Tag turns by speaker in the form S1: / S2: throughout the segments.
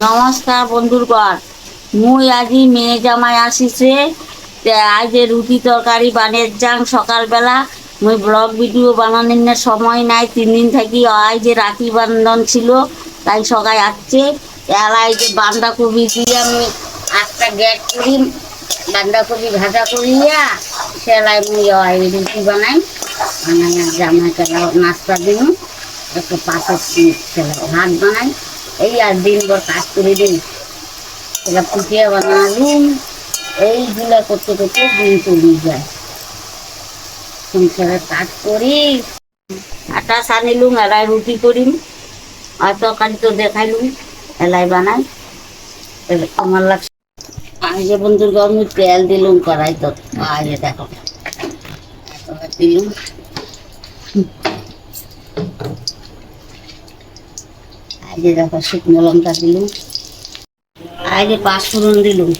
S1: নমস্কার বন্ধুগণ, মুই আজি মেয়ে জামাই আসিছে। আজ রুটি তরকারি বানের যাং সকালবেলা। মুই ব্লগ ভিডিও বানানোর সময় নাই, 3 দিন থাকি। আজ রাখি বান্ধন ছিল, তাই সকাল আসছে। এলাই যে বাঁধাকপি দিয়ে আমি একটা গ্যাট করি, বাঁধাকপি ভাজা করিয়া সেলাই মুই রুটি বানাই। জামাইকে নাস্তা দিন, একটু পাশের সেলাই ভাত বানাই। এই আর দিনভর কাজ করে দিই, সেটা ফুটিয়ে বানালুম। এইগুলো করতে করতে দিন চলে যায়। সংসারে কাজ করি, আটা সানিলুম, এলাই রুটি করিম, আর তরকারি তো দেখাইলুম, এলাই বানাই। আমার লাগছে আজ বন্ধুর গরম তেল দিলুম কড়াই, তো আজ দেখো দিলুম। আজ দেখো শুকনো লঙ্কা দিলুম, আজ পাঁচফোড়ন দিলুম,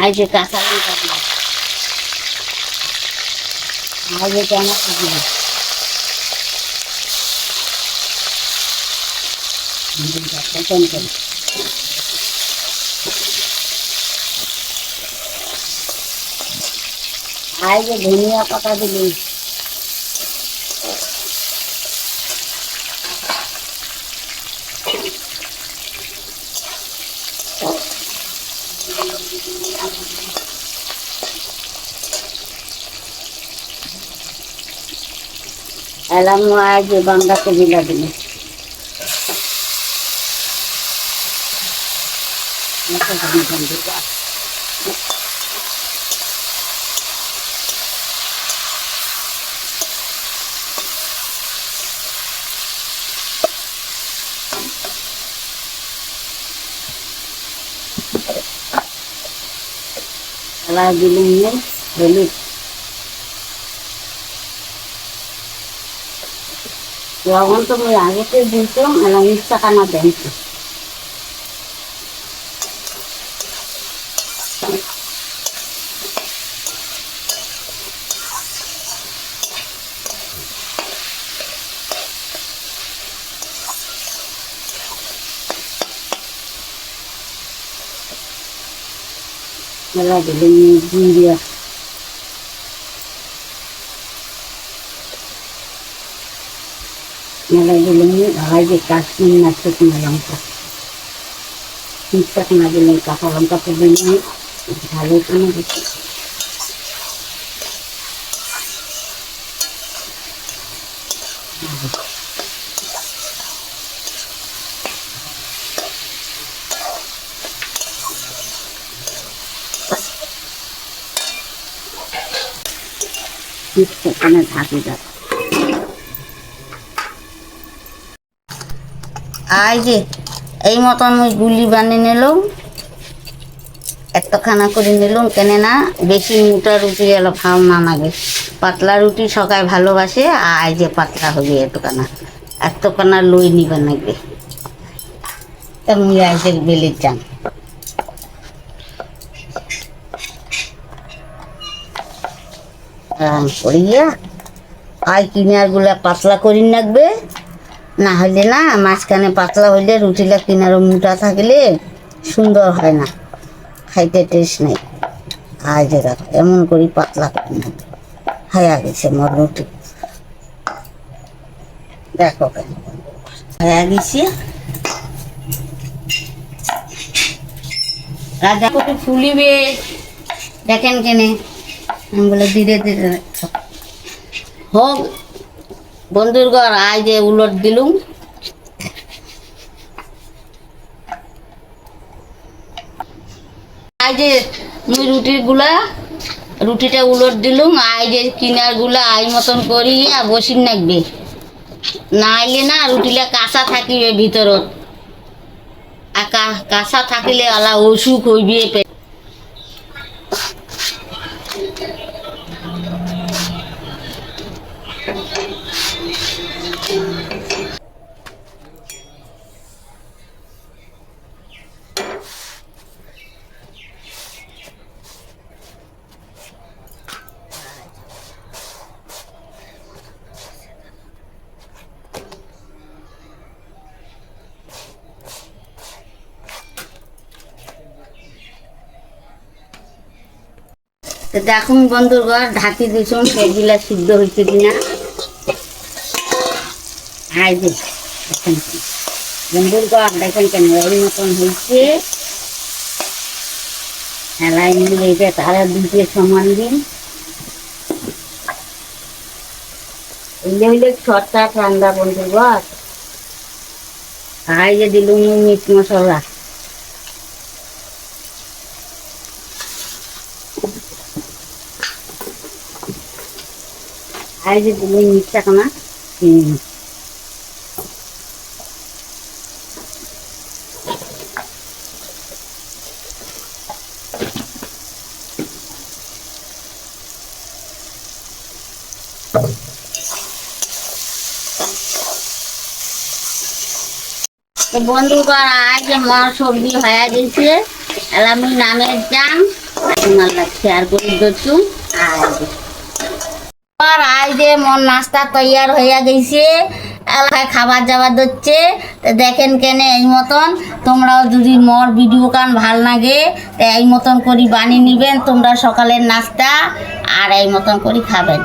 S1: আজ কাঁচা লঙ্কা দিলুম, আজ টমেটো দিলুম, আজ ধনিয়া পাতা দিলুম, এলাম আজ বাঁধাকপি দিলুম। এলা দিলুম হলুদ, লবণ তো মুই আগেতে দিতাম, এলা মির্চা কানা দেন। এলা দিলুম জিরা, এলা দিলুম ভাই যে কাশ্মীর না শুকনো লঙ্কা, মির্চা কানা দিলুম, কাঁচা লঙ্কা তো দিলুম, ভালো কোনো দিচ্ছি। মির্চা কানা ঢাকি দাও। আই যে এই মতন মুই গুলি বানিয়ে নিলাম, এতখানা করে নিলাম, কেনে না বেশি মোটা রুটি এলো খাও না লাগে। পাতলা রুটি সকাল ভালোবাসে, আর যে পাতলা হবে এতখানা লই নিবা লাগবে। তা মুই আইজের বেলের যান করিয়া আই কিনার গুলা পাতলা করি রাখবে, না হলে না মাঝখানে পাতলা হইলে রুটিটা কিনারও মোটা থাকলে সুন্দর হয় না, খাইতে টেস্ট নেই। আজ দেখো এমন করি পাতলা করি না, হয়ে গেছে মোর রুটি। দেখো কেন হয়ে গেছে। রাজা কত ফুলিবে দেখেন কেনে, আমি বলে ধীরে ধীরে হোক। বন্ধুর ঘর আজ যে উলট দিলুম, আজ যে মুই রুটিটা উলট দিলুম, আই যে কিনার গুলা আই মতন করিয়া বসিন নাকবে, না আইলে না রুটিটা কাঁচা থাকিবে ভিতরত, আর কাঁচা থাকিলে আলা অসুখ হইবে। তো দেখুন বন্ধুগণ ঢাকি দিছুন সবগুলা সিদ্ধ হয়েছে কিনা। এই যে দেখেন বন্ধুগণ, দেখেন কেন এই মতন হয়েছে। হেলাই মিলে এটা তারা দুটো সমান দিন। এলে হইলে ছটা ঠান্ডা বন্ধুগণ। এই যে দিলুম মিট মশলা, এই যে দিলুম মিটটা কানা। তো বন্ধুগণ আজ আমার সবজি হয়ে গেছে। আমি নামের যাম তোমার শেয়ার করে দিচ্ছু। আর আজ যে মন নাস্তা তৈয়ার হয়ে গেছে, এলাকায় খাবার যাবার দিচ্ছে। দেখেন কেন এই মতন তোমরাও যদি মোর ভিডিও কান ভাল লাগে এই মতন করে বানিয়ে নিবেন তোমরা সকালের নাস্তা, আর এই মতন করে খাবেন।